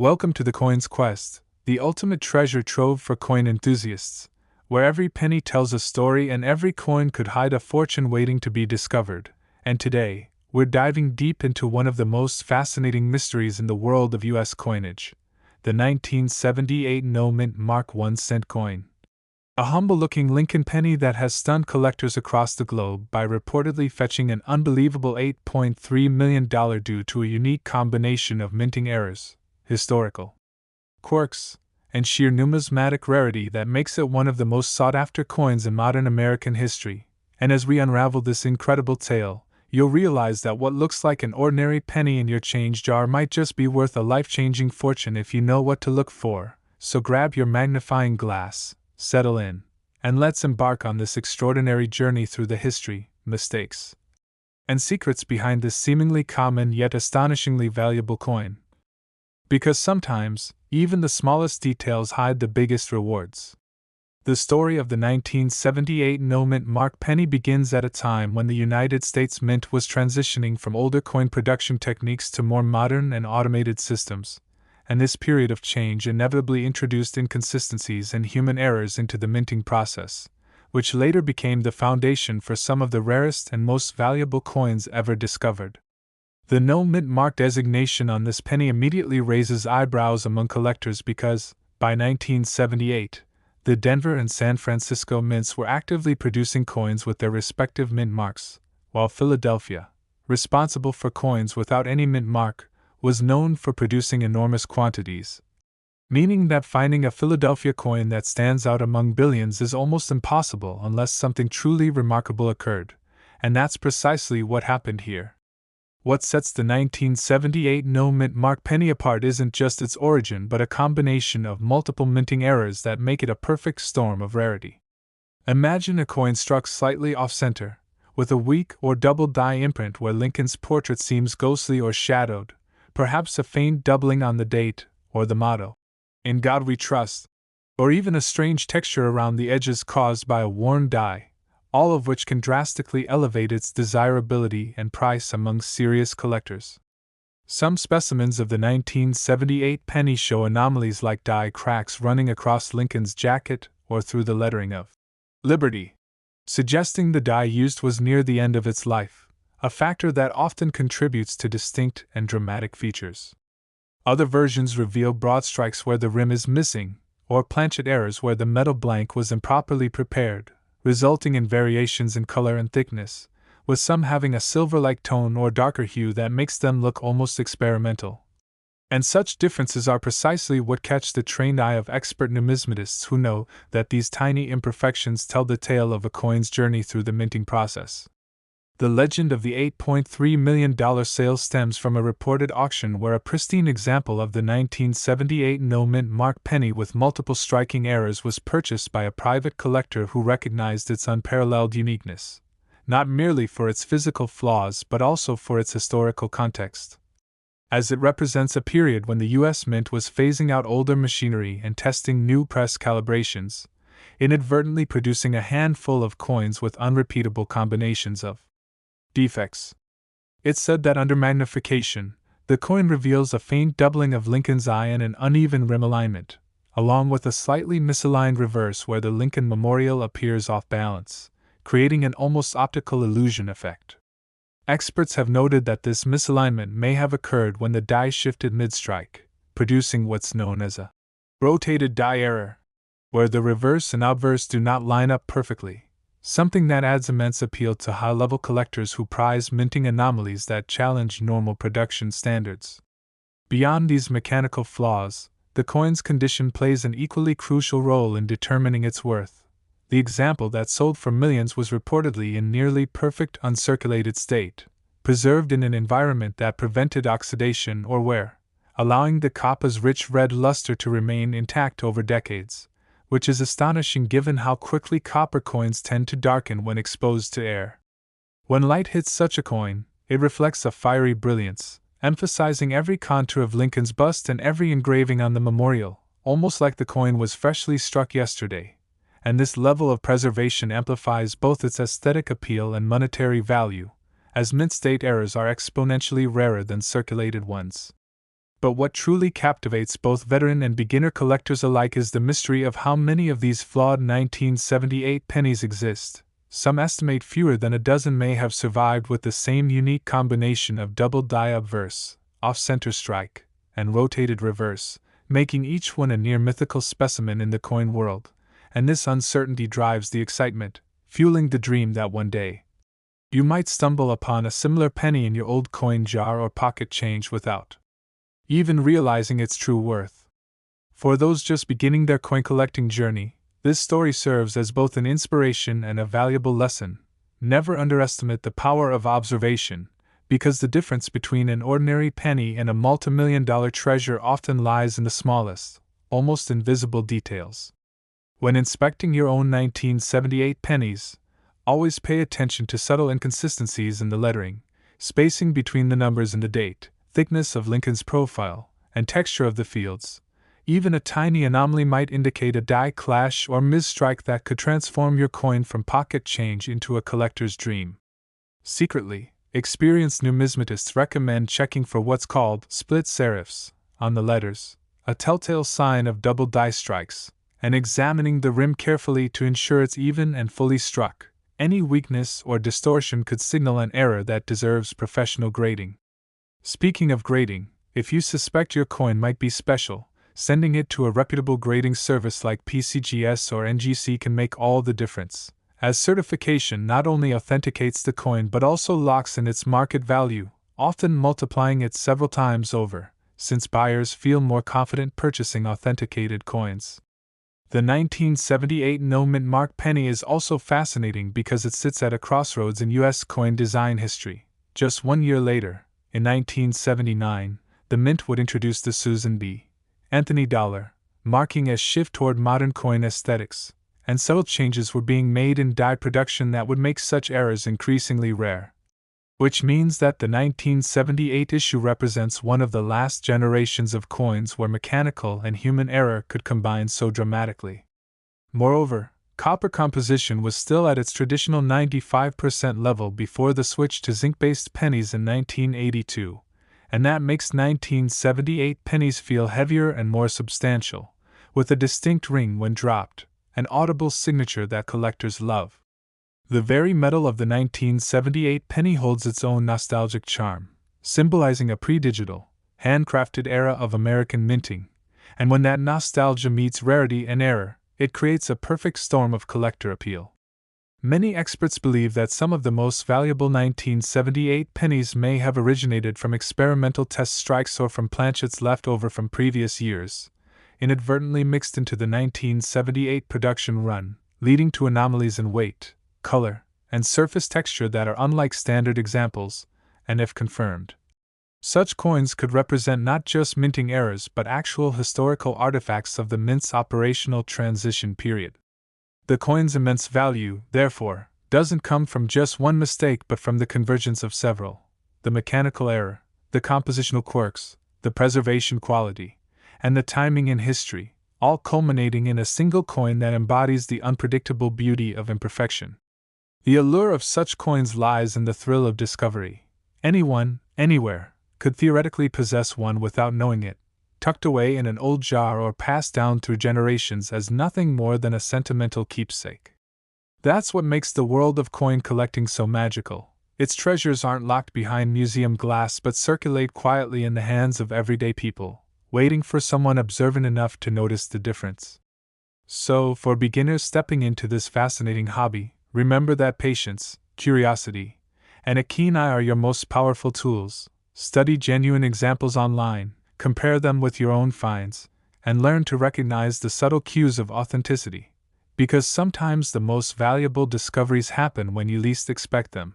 Welcome to the Coin's Quest, the ultimate treasure trove for coin enthusiasts, where every penny tells a story and every coin could hide a fortune waiting to be discovered. And today, we're diving deep into one of the most fascinating mysteries in the world of U.S. coinage, the 1978 no-mint Mark 1-cent coin. A humble-looking Lincoln penny that has stunned collectors across the globe by reportedly fetching an unbelievable $8.3 million due to a unique combination of minting errors, historical quirks, and sheer numismatic rarity that makes it one of the most sought-after coins in modern American history. And as we unravel this incredible tale, you'll realize that what looks like an ordinary penny in your change jar might just be worth a life-changing fortune if you know what to look for. So grab your magnifying glass, settle in, and let's embark on this extraordinary journey through the history, mistakes, and secrets behind this seemingly common yet astonishingly valuable coin. Because sometimes, even the smallest details hide the biggest rewards. The story of the 1978 no-mint Mark penny begins at a time when the United States Mint was transitioning from older coin production techniques to more modern and automated systems, and this period of change inevitably introduced inconsistencies and human errors into the minting process, which later became the foundation for some of the rarest and most valuable coins ever discovered. The no-mint mark designation on this penny immediately raises eyebrows among collectors because, by 1978, the Denver and San Francisco mints were actively producing coins with their respective mint marks, while Philadelphia, responsible for coins without any mint mark, was known for producing enormous quantities. Meaning that finding a Philadelphia coin that stands out among billions is almost impossible unless something truly remarkable occurred, and that's precisely what happened here. What sets the 1978 no-mint Mark penny apart isn't just its origin but a combination of multiple minting errors that make it a perfect storm of rarity. Imagine a coin struck slightly off-center, with a weak or double die imprint where Lincoln's portrait seems ghostly or shadowed, perhaps a faint doubling on the date, or the motto, "In God We Trust," or even a strange texture around the edges caused by a worn die, all of which can drastically elevate its desirability and price among serious collectors. Some specimens of the 1978 penny show anomalies like die cracks running across Lincoln's jacket or through the lettering of Liberty, suggesting the die used was near the end of its life, a factor that often contributes to distinct and dramatic features. Other versions reveal broad strikes where the rim is missing, or planchet errors where the metal blank was improperly prepared, resulting in variations in color and thickness, with some having a silver-like tone or darker hue that makes them look almost experimental. And such differences are precisely what catch the trained eye of expert numismatists who know that these tiny imperfections tell the tale of a coin's journey through the minting process. The legend of the $8.3 million sale stems from a reported auction where a pristine example of the 1978 no-mint Mark penny with multiple striking errors was purchased by a private collector who recognized its unparalleled uniqueness, not merely for its physical flaws but also for its historical context, as it represents a period when the U.S. Mint was phasing out older machinery and testing new press calibrations, inadvertently producing a handful of coins with unrepeatable combinations of defects. It's said that under magnification, the coin reveals a faint doubling of Lincoln's eye and an uneven rim alignment, along with a slightly misaligned reverse where the Lincoln memorial appears off balance, creating an almost optical illusion effect. Experts have noted that this misalignment may have occurred when the die shifted mid-strike, producing what's known as a rotated die error, where the reverse and obverse do not line up perfectly. Something that adds immense appeal to high-level collectors who prize minting anomalies that challenge normal production standards. Beyond these mechanical flaws, the coin's condition plays an equally crucial role in determining its worth. The example that sold for millions was reportedly in nearly perfect uncirculated state, preserved in an environment that prevented oxidation or wear, allowing the copper's rich red luster to remain intact over decades, which is astonishing given how quickly copper coins tend to darken when exposed to air. When light hits such a coin, it reflects a fiery brilliance, emphasizing every contour of Lincoln's bust and every engraving on the memorial, almost like the coin was freshly struck yesterday. And this level of preservation amplifies both its aesthetic appeal and monetary value, as mint state errors are exponentially rarer than circulated ones. But what truly captivates both veteran and beginner collectors alike is the mystery of how many of these flawed 1978 pennies exist. Some estimate fewer than a dozen may have survived with the same unique combination of double die obverse, off-center strike, and rotated reverse, making each one a near mythical specimen in the coin world. And this uncertainty drives the excitement, fueling the dream that one day you might stumble upon a similar penny in your old coin jar or pocket change without even realizing its true worth. For those just beginning their coin collecting journey, this story serves as both an inspiration and a valuable lesson. Never underestimate the power of observation, because the difference between an ordinary penny and a multimillion-dollar treasure often lies in the smallest, almost invisible details. When inspecting your own 1978 pennies, always pay attention to subtle inconsistencies in the lettering, spacing between the numbers and the date, thickness of Lincoln's profile, and texture of the fields. Even a tiny anomaly might indicate a die clash or misstrike that could transform your coin from pocket change into a collector's dream. Secretly, experienced numismatists recommend checking for what's called split serifs on the letters, a telltale sign of double die strikes, and examining the rim carefully to ensure it's even and fully struck. Any weakness or distortion could signal an error that deserves professional grading. Speaking of grading, if you suspect your coin might be special, sending it to a reputable grading service like PCGS or NGC can make all the difference, as certification not only authenticates the coin but also locks in its market value, often multiplying it several times over, since buyers feel more confident purchasing authenticated coins. The 1978 no-mint mark penny is also fascinating because it sits at a crossroads in U.S. coin design history. Just 1 year later, in 1979, the mint would introduce the Susan B. Anthony dollar, marking a shift toward modern coin aesthetics, and subtle changes were being made in die production that would make such errors increasingly rare. Which means that the 1978 issue represents one of the last generations of coins where mechanical and human error could combine so dramatically. Moreover, copper composition was still at its traditional 95% level before the switch to zinc-based pennies in 1982, and that makes 1978 pennies feel heavier and more substantial, with a distinct ring when dropped, an audible signature that collectors love. The very metal of the 1978 penny holds its own nostalgic charm, symbolizing a pre-digital, handcrafted era of American minting, and when that nostalgia meets rarity and error, it creates a perfect storm of collector appeal. Many experts believe that some of the most valuable 1978 pennies may have originated from experimental test strikes or from planchets left over from previous years, inadvertently mixed into the 1978 production run, leading to anomalies in weight, color, and surface texture that are unlike standard examples, and if confirmed, such coins could represent not just minting errors but actual historical artifacts of the mint's operational transition period. The coin's immense value, therefore, doesn't come from just one mistake but from the convergence of several: the mechanical error, the compositional quirks, the preservation quality, and the timing in history, all culminating in a single coin that embodies the unpredictable beauty of imperfection. The allure of such coins lies in the thrill of discovery. Anyone, anywhere, could theoretically possess one without knowing it, tucked away in an old jar or passed down through generations as nothing more than a sentimental keepsake. That's what makes the world of coin collecting so magical. Its treasures aren't locked behind museum glass but circulate quietly in the hands of everyday people, waiting for someone observant enough to notice the difference. So, for beginners stepping into this fascinating hobby, remember that patience, curiosity, and a keen eye are your most powerful tools. Study genuine examples online, compare them with your own finds, and learn to recognize the subtle cues of authenticity, because sometimes the most valuable discoveries happen when you least expect them.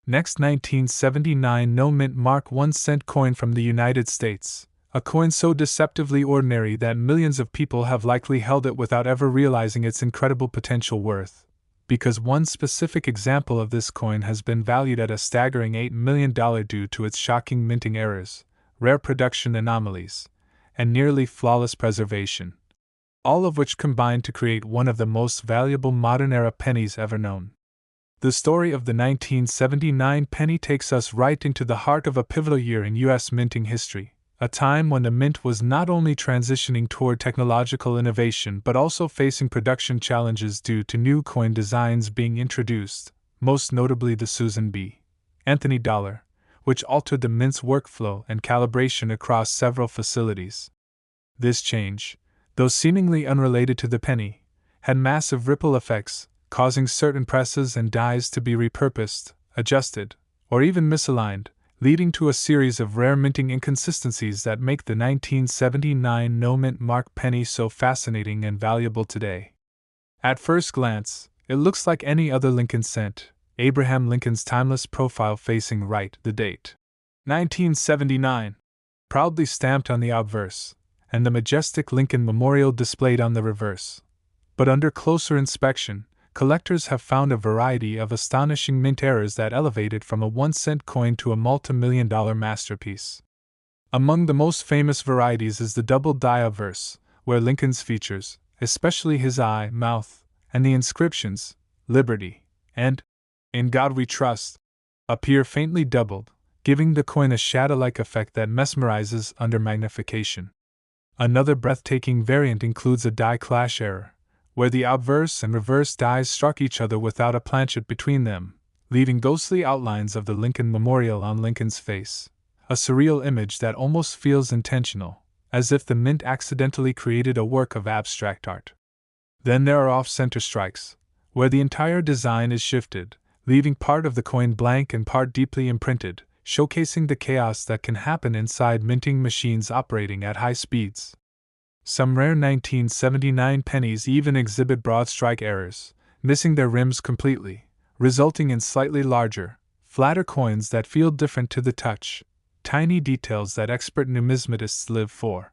Next, 1979 no-mint mark 1-cent coin from the United States, a coin so deceptively ordinary that millions of people have likely held it without ever realizing its incredible potential worth, because one specific example of this coin has been valued at a staggering $8 million due to its shocking minting errors, rare production anomalies, and nearly flawless preservation, all of which combined to create one of the most valuable modern-era pennies ever known. The story of the 1979 penny takes us right into the heart of a pivotal year in U.S. minting history, a time when the mint was not only transitioning toward technological innovation but also facing production challenges due to new coin designs being introduced, most notably the Susan B. Anthony dollar, which altered the mint's workflow and calibration across several facilities. This change, though seemingly unrelated to the penny, had massive ripple effects, causing certain presses and dies to be repurposed, adjusted, or even misaligned, leading to a series of rare minting inconsistencies that make the 1979 no-mint mark penny so fascinating and valuable today. At first glance, it looks like any other Lincoln cent, Abraham Lincoln's timeless profile facing right, the date 1979, proudly stamped on the obverse, and the majestic Lincoln Memorial displayed on the reverse. But under closer inspection, collectors have found a variety of astonishing mint errors that elevate it from a 1-cent coin to a multi-million-dollar masterpiece. Among the most famous varieties is the double die obverse, where Lincoln's features, especially his eye, mouth, and the inscriptions, Liberty, and In God We Trust, appear faintly doubled, giving the coin a shadow-like effect that mesmerizes under magnification. Another breathtaking variant includes a die clash error, where the obverse and reverse dies struck each other without a planchet between them, leaving ghostly outlines of the Lincoln Memorial on Lincoln's face, a surreal image that almost feels intentional, as if the mint accidentally created a work of abstract art. Then there are off-center strikes, where the entire design is shifted, leaving part of the coin blank and part deeply imprinted, showcasing the chaos that can happen inside minting machines operating at high speeds. Some rare 1979 pennies even exhibit broad strike errors, missing their rims completely, resulting in slightly larger, flatter coins that feel different to the touch, tiny details that expert numismatists live for.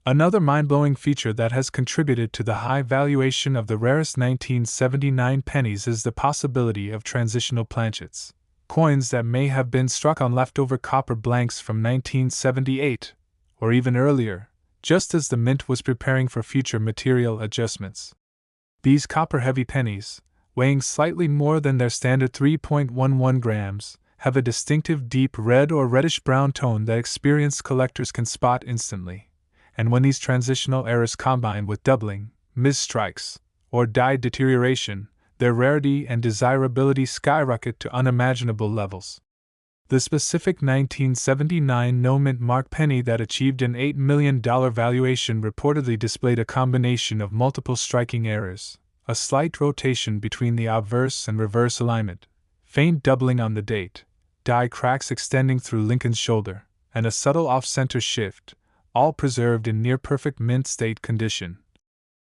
Another mind-blowing feature that has contributed to the high valuation of the rarest 1979 pennies is the possibility of transitional planchets, coins that may have been struck on leftover copper blanks from 1978, or even earlier, just as the mint was preparing for future material adjustments. These copper-heavy pennies, weighing slightly more than their standard 3.11 grams, have a distinctive deep red or reddish-brown tone that experienced collectors can spot instantly, and when these transitional errors combine with doubling, misstrikes, or die deterioration, their rarity and desirability skyrocket to unimaginable levels. The specific 1979 no-mint mark penny that achieved an $8 million valuation reportedly displayed a combination of multiple striking errors, a slight rotation between the obverse and reverse alignment, faint doubling on the date, die cracks extending through Lincoln's shoulder, and a subtle off-center shift, all preserved in near-perfect mint state condition.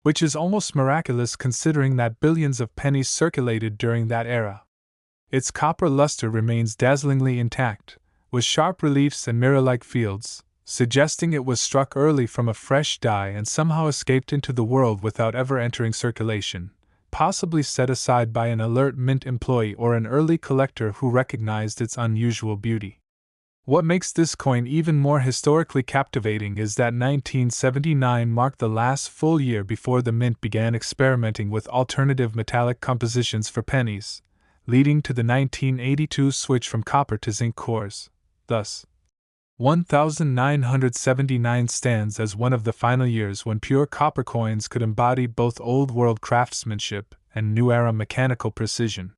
Which is almost miraculous considering that billions of pennies circulated during that era. Its copper luster remains dazzlingly intact, with sharp reliefs and mirror-like fields, suggesting it was struck early from a fresh die and somehow escaped into the world without ever entering circulation, possibly set aside by an alert mint employee or an early collector who recognized its unusual beauty. What makes this coin even more historically captivating is that 1979 marked the last full year before the mint began experimenting with alternative metallic compositions for pennies, leading to the 1982 switch from copper to zinc cores. Thus, 1979 stands as one of the final years when pure copper coins could embody both old-world craftsmanship and new-era mechanical precision.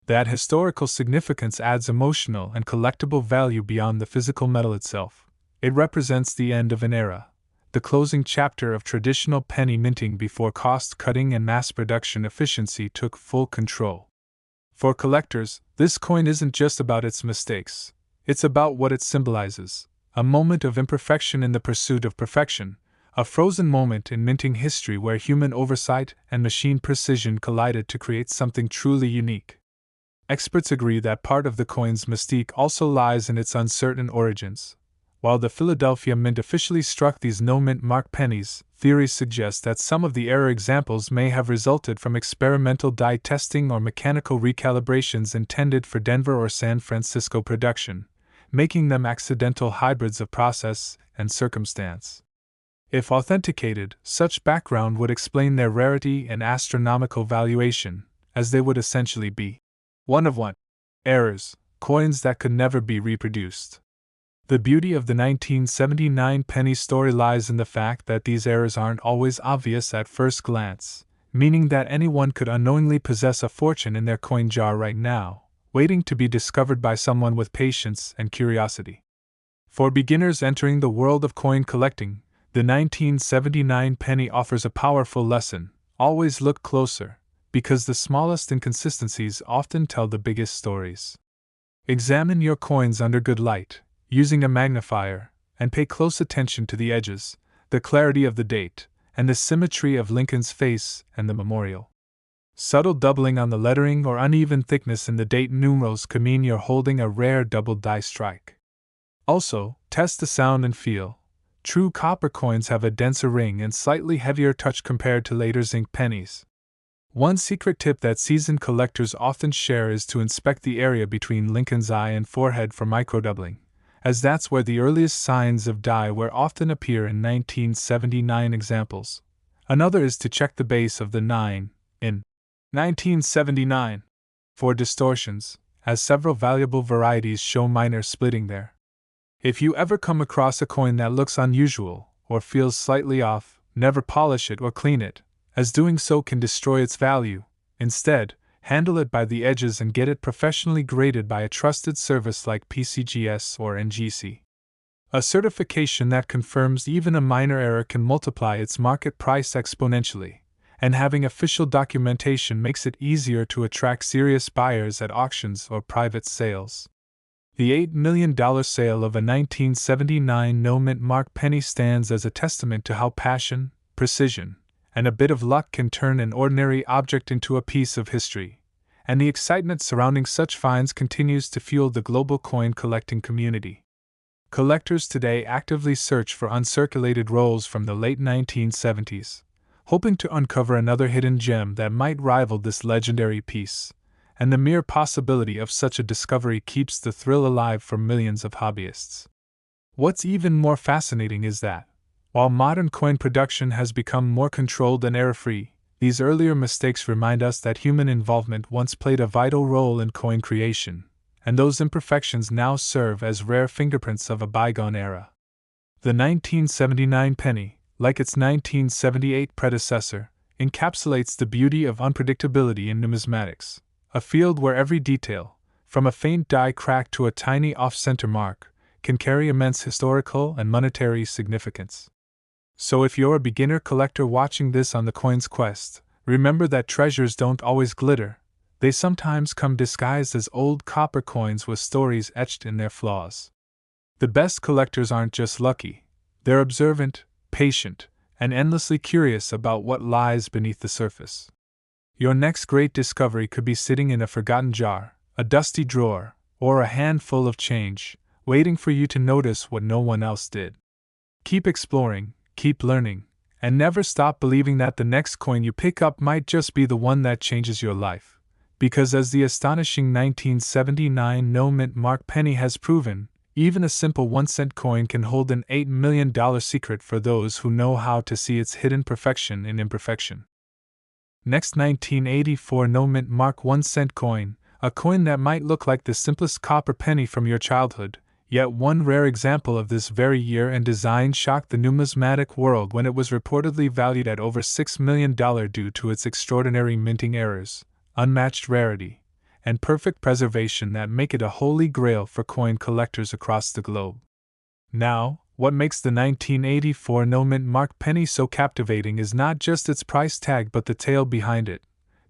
That historical significance adds emotional and collectible value beyond the physical metal itself. It represents the end of an era, the closing chapter of traditional penny minting before cost-cutting and mass production efficiency took full control. For collectors, this coin isn't just about its mistakes, it's about what it symbolizes, a moment of imperfection in the pursuit of perfection, a frozen moment in minting history where human oversight and machine precision collided to create something truly unique. Experts agree that part of the coin's mystique also lies in its uncertain origins. While the Philadelphia Mint officially struck these no-mint mark pennies, theories suggest that some of the error examples may have resulted from experimental die testing or mechanical recalibrations intended for Denver or San Francisco production, making them accidental hybrids of process and circumstance. If authenticated, such background would explain their rarity and astronomical valuation, as they would essentially be one-of-one errors, coins that could never be reproduced. The beauty of the 1979 penny story lies in the fact that these errors aren't always obvious at first glance, meaning that anyone could unknowingly possess a fortune in their coin jar right now, waiting to be discovered by someone with patience and curiosity. For beginners entering the world of coin collecting, the 1979 penny offers a powerful lesson: always look closer, because the smallest inconsistencies often tell the biggest stories. Examine your coins under good light, using a magnifier, and pay close attention to the edges, the clarity of the date, and the symmetry of Lincoln's face and the memorial. Subtle doubling on the lettering or uneven thickness in the date numerals could mean you're holding a rare double die strike. Also, test the sound and feel. True copper coins have a denser ring and slightly heavier touch compared to later zinc pennies. One secret tip that seasoned collectors often share is to inspect the area between Lincoln's eye and forehead for microdoubling, as that's where the earliest signs of die wear often appear in 1979 examples. Another is to check the base of the 9 in 1979 for distortions, as several valuable varieties show minor splitting there. If you ever come across a coin that looks unusual or feels slightly off, never polish it or clean it, as doing so can destroy its value. Instead, handle it by the edges and get it professionally graded by a trusted service like PCGS or NGC. A certification that confirms even a minor error can multiply its market price exponentially, and having official documentation makes it easier to attract serious buyers at auctions or private sales. The $8 million sale of a 1979 no-mint mark penny stands as a testament to how passion, precision, and a bit of luck can turn an ordinary object into a piece of history, and the excitement surrounding such finds continues to fuel the global coin collecting community. Collectors today actively search for uncirculated rolls from the late 1970s, hoping to uncover another hidden gem that might rival this legendary piece, and the mere possibility of such a discovery keeps the thrill alive for millions of hobbyists. What's even more fascinating is that, while modern coin production has become more controlled and error-free, these earlier mistakes remind us that human involvement once played a vital role in coin creation, and those imperfections now serve as rare fingerprints of a bygone era. The 1979 penny, like its 1978 predecessor, encapsulates the beauty of unpredictability in numismatics, a field where every detail, from a faint die crack to a tiny off-center mark, can carry immense historical and monetary significance. So if you're a beginner collector watching this on the Coins Quest, remember that treasures don't always glitter. They sometimes come disguised as old copper coins with stories etched in their flaws. The best collectors aren't just lucky, they're observant, patient, and endlessly curious about what lies beneath the surface. Your next great discovery could be sitting in a forgotten jar, a dusty drawer, or a handful of change, waiting for you to notice what no one else did. Keep exploring, keep learning, and never stop believing that the next coin you pick up might just be the one that changes your life. Because as the astonishing 1979 no-mint mark penny has proven, even a simple 1-cent coin can hold an $8 million secret for those who know how to see its hidden perfection in imperfection. Next, 1984 no-mint mark 1-cent coin, a coin that might look like the simplest copper penny from your childhood, yet one rare example of this very year and design shocked the numismatic world when it was reportedly valued at over $6 million due to its extraordinary minting errors, unmatched rarity, and perfect preservation that make it a holy grail for coin collectors across the globe. Now, what makes the 1984 no-mint mark penny so captivating is not just its price tag but the tale behind it,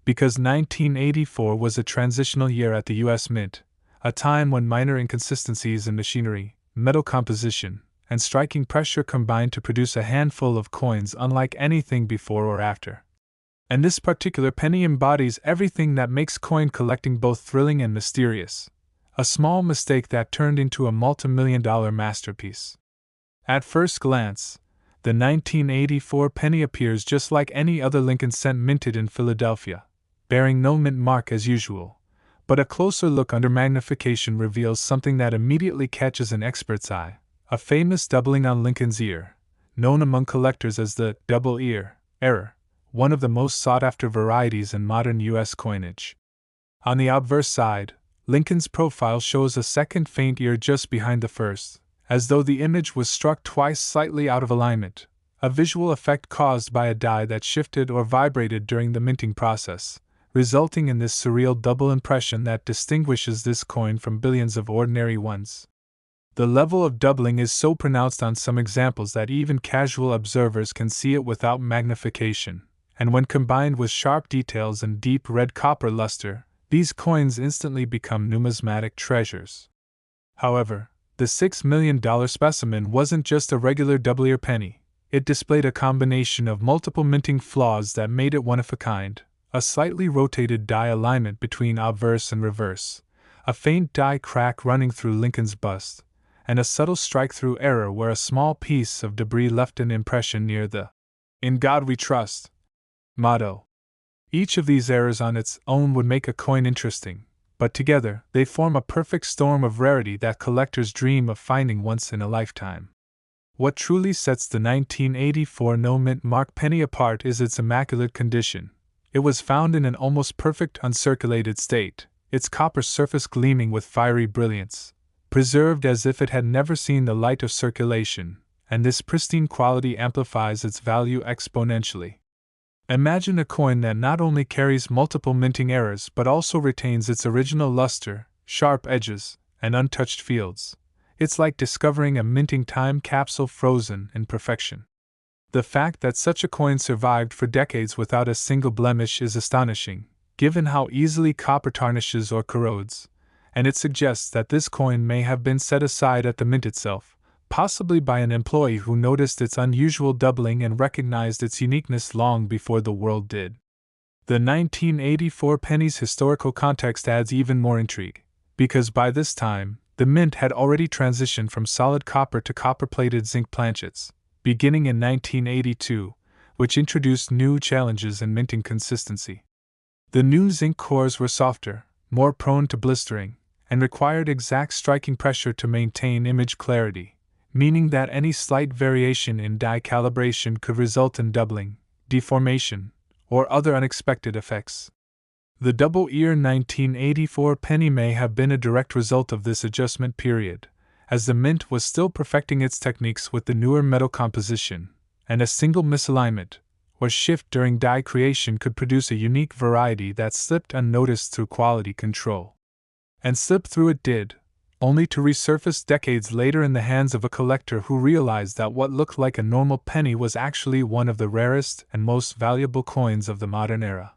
because 1984 was a transitional year at the U.S. Mint, a time when minor inconsistencies in machinery, metal composition, and striking pressure combined to produce a handful of coins unlike anything before or after. And this particular penny embodies everything that makes coin collecting both thrilling and mysterious, a small mistake that turned into a multi-million-dollar masterpiece. At first glance, the 1984 penny appears just like any other Lincoln cent minted in Philadelphia, bearing no mint mark as usual, but a closer look under magnification reveals something that immediately catches an expert's eye: a famous doubling on Lincoln's ear, known among collectors as the double ear error, one of the most sought-after varieties in modern U.S. coinage. On the obverse side, Lincoln's profile shows a second faint ear just behind the first, as though the image was struck twice slightly out of alignment, a visual effect caused by a die that shifted or vibrated during the minting process, resulting in this surreal double impression that distinguishes this coin from billions of ordinary ones. The level of doubling is so pronounced on some examples that even casual observers can see it without magnification, and when combined with sharp details and deep red copper luster, these coins instantly become numismatic treasures. However, the $6 million specimen wasn't just a regular double-ear penny. It displayed a combination of multiple minting flaws that made it one of a kind: a slightly rotated die alignment between obverse and reverse, a faint die crack running through Lincoln's bust, and a subtle strike-through error where a small piece of debris left an impression near the "In God We Trust" motto. Each of these errors on its own would make a coin interesting, but together they form a perfect storm of rarity that collectors dream of finding once in a lifetime. What truly sets the 1984 no-mint mark penny apart is its immaculate condition. It was found in an almost perfect uncirculated state, its copper surface gleaming with fiery brilliance, preserved as if it had never seen the light of circulation, and this pristine quality amplifies its value exponentially. Imagine a coin that not only carries multiple minting errors but also retains its original luster, sharp edges, and untouched fields. It's like discovering a minting time capsule frozen in perfection. The fact that such a coin survived for decades without a single blemish is astonishing, given how easily copper tarnishes or corrodes, and it suggests that this coin may have been set aside at the mint itself, possibly by an employee who noticed its unusual doubling and recognized its uniqueness long before the world did. The 1984 penny's historical context adds even more intrigue, because by this time, the mint had already transitioned from solid copper to copper-plated zinc planchets, beginning in 1982, which introduced new challenges in minting consistency. The new zinc cores were softer, more prone to blistering, and required exact striking pressure to maintain image clarity, meaning that any slight variation in die calibration could result in doubling, deformation, or other unexpected effects. The double-ear 1984 penny may have been a direct result of this adjustment period, as the mint was still perfecting its techniques with the newer metal composition, and a single misalignment or shift during die creation could produce a unique variety that slipped unnoticed through quality control. And slip through it did, only to resurface decades later in the hands of a collector who realized that what looked like a normal penny was actually one of the rarest and most valuable coins of the modern era.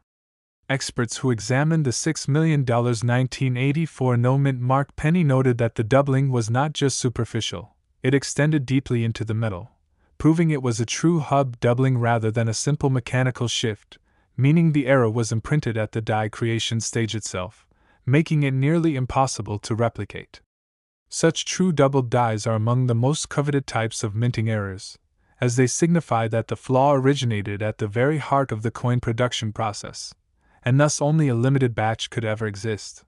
Experts who examined the $6 million 1984 no-mint mark penny noted that the doubling was not just superficial, it extended deeply into the metal, proving it was a true hub doubling rather than a simple mechanical shift, meaning the error was imprinted at the die creation stage itself, making it nearly impossible to replicate. Such true doubled dies are among the most coveted types of minting errors, as they signify that the flaw originated at the very heart of the coin production process, and thus only a limited batch could ever exist.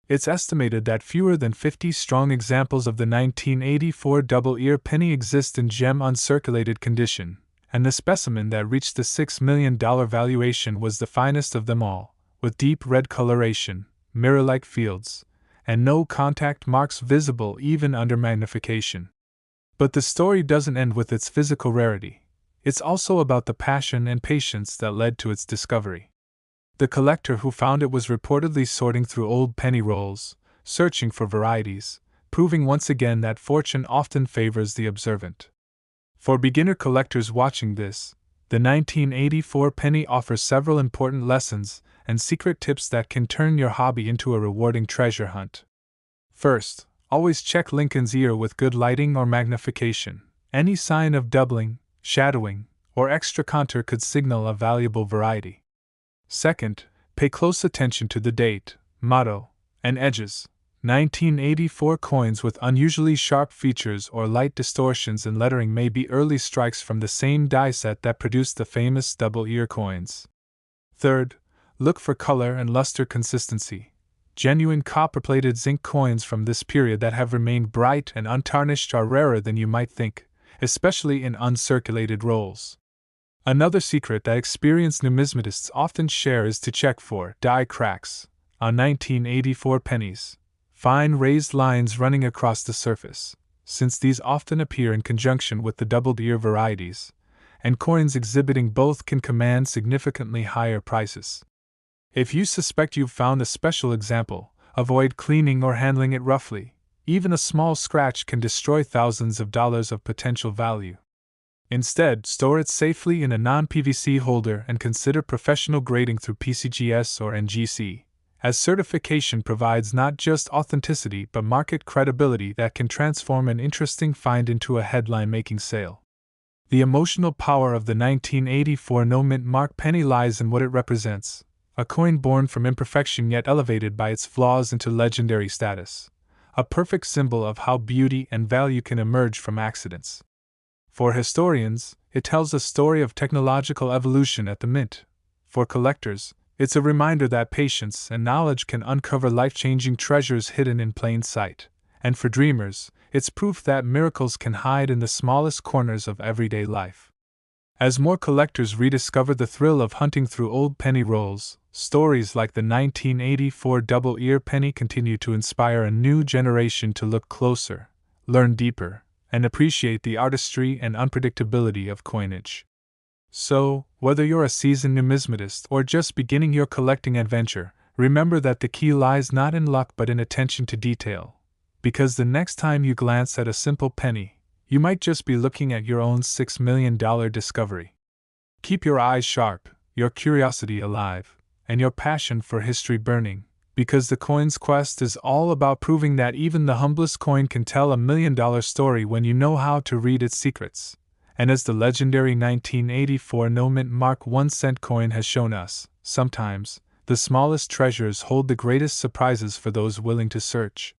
It's estimated that fewer than 50 strong examples of the 1984 double-ear penny exist in gem uncirculated condition, and the specimen that reached the $6 million valuation was the finest of them all, with deep red coloration, mirror-like fields, and no contact marks visible even under magnification. But the story doesn't end with its physical rarity. It's also about the passion and patience that led to its discovery. The collector who found it was reportedly sorting through old penny rolls, searching for varieties, proving once again that fortune often favors the observant. For beginner collectors watching this, the 1984 penny offers several important lessons and secret tips that can turn your hobby into a rewarding treasure hunt. First, always check Lincoln's ear with good lighting or magnification. Any sign of doubling, shadowing, or extra contour could signal a valuable variety. Second, pay close attention to the date, motto, and edges. 1984 coins with unusually sharp features or light distortions in lettering may be early strikes from the same die set that produced the famous double-ear coins. Third, look for color and luster consistency. Genuine copper-plated zinc coins from this period that have remained bright and untarnished are rarer than you might think, especially in uncirculated rolls. Another secret that experienced numismatists often share is to check for die cracks on 1984 pennies, fine raised lines running across the surface, since these often appear in conjunction with the doubled ear varieties, and coins exhibiting both can command significantly higher prices. If you suspect you've found a special example, avoid cleaning or handling it roughly. Even a small scratch can destroy thousands of dollars of potential value. Instead, store it safely in a non-PVC holder and consider professional grading through PCGS or NGC, as certification provides not just authenticity but market credibility that can transform an interesting find into a headline-making sale. The emotional power of the 1984 no-mint mark penny lies in what it represents, a coin born from imperfection yet elevated by its flaws into legendary status, a perfect symbol of how beauty and value can emerge from accidents. For historians, it tells a story of technological evolution at the mint. For collectors, it's a reminder that patience and knowledge can uncover life-changing treasures hidden in plain sight. And for dreamers, it's proof that miracles can hide in the smallest corners of everyday life. As more collectors rediscover the thrill of hunting through old penny rolls, stories like the 1984 double-ear penny continue to inspire a new generation to look closer, learn deeper, and appreciate the artistry and unpredictability of coinage. So, whether you're a seasoned numismatist or just beginning your collecting adventure, remember that the key lies not in luck but in attention to detail. Because the next time you glance at a simple penny, you might just be looking at your own $6 million discovery. Keep your eyes sharp, your curiosity alive, and your passion for history burning, because the coin's quest is all about proving that even the humblest coin can tell $1 million story when you know how to read its secrets. And as the legendary 1984 no-mint mark 1-cent coin has shown us, sometimes, the smallest treasures hold the greatest surprises for those willing to search.